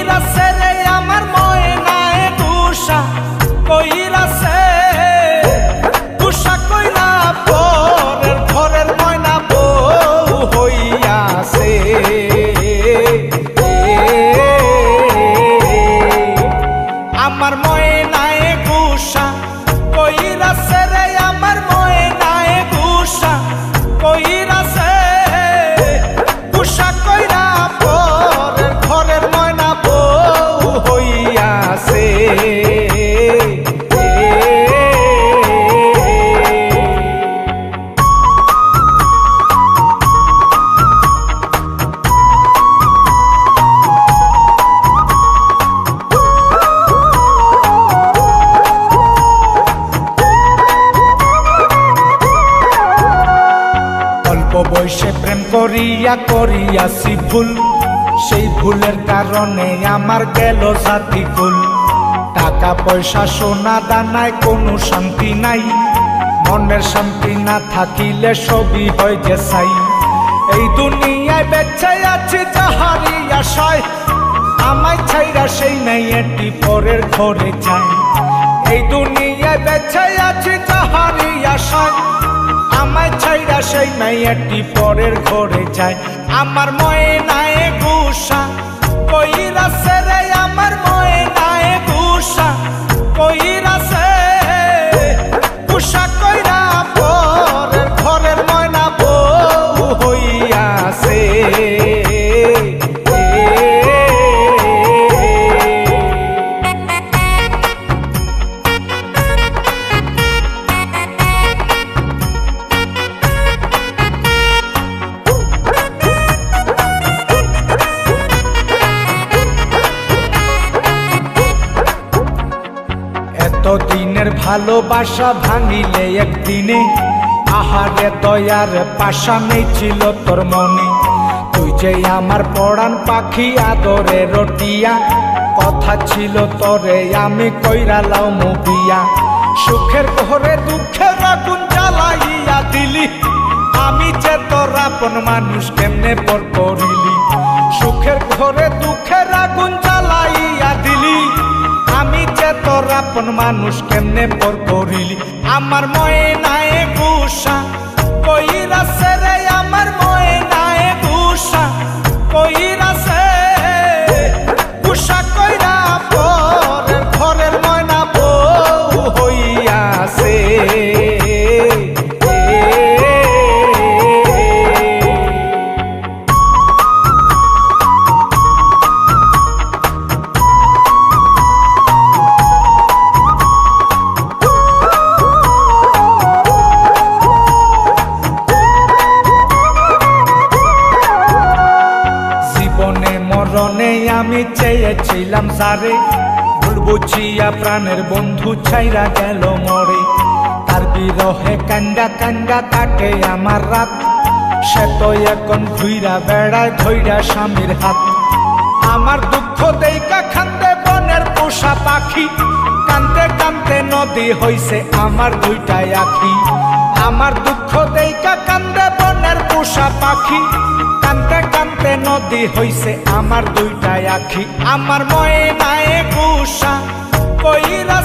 কইরাছে রে আমার ময়নায় গুসা কইরাছে গুসা কইরা পরের ঘরের ময়না বউ হইয়াছে আমার ময়নায় গুসা কইরাছে রে আমার ময়নায় গুসা কইরাছে গুসা কইরা পরের ঘরের ময়না বউ হইয়াছে বয়সে প্রেম করিয়া করিয়াছি ভুল সেই ভুলের কারণে আমার গেল জাতি কুল টাকা পয়সা সোনা দানায় কোনো শান্তি নাই মনের শান্তি না থাকিলে সবই হয় যে চাই এই দুনিয়ায় বেঁচে আছি যাহারি আশায় আমায় ছাইরা সেই নাই এটি পরের ঘরে যায় এই দুনিয়ায় বেঁচে আছি যাহারি আশায় আমায় ছাইরা সেই মাইয়াটি পরের ঘরে যায় আমার ময়নায় গুসা কইরাছে রে আমার ময়নায় গুসা কইরাছে গুসা কইরা পরের ঘরের ময়না বউ হইয়াছে দিনের ভালোবাসা ভাঙিলে একদিনে আহারে দয়ার পাশা নেই ছিল তোর মনে তুই যে আমার পরাণ পাখি আদরে রটিয়া কথা ছিল তোরে আমি কইরালাও মুবিয়া সুখের ঘরে দুঃখের আগুন জ্বালাইয়া দিলি আমি যে তোর আপন মানুষ কেমনে পর করিলি সুখের ঘরে দুঃখের আগুন জ্বালাইয়া দিলি আমি যে তোর আপন মানুষ কেমনে পর করিলি আমার ময়নায় গুসা কইরাছে রে আমার ময়নায় গুসা কইরাছে গুসা কইরা পরের ঘরের ময়না বউ হইয়াছে মরণে আমি চেয়েছিলাম সারে ভুল বুঝিয়া প্রাণের বন্ধু ছাইরা গেল মরে তার বিরহে কান্দা কান্দা কাটে আমার রাত সে তো এখন ঘুইরা বেড়ায় ধইরা স্বামীর হাত আমার দুঃখ দেইকা খান্দে বনের পোষা পাখি কান্দতে কান্দতে নদী হইছে আমার দুইটাই আখি আমার দুঃখ দেইকা কান্দে বনের পোষা পাখি কান্দতে কান্দতে নদী হইছে আমার দুইটাই আখি আমার ময়নায় গুসা কইরা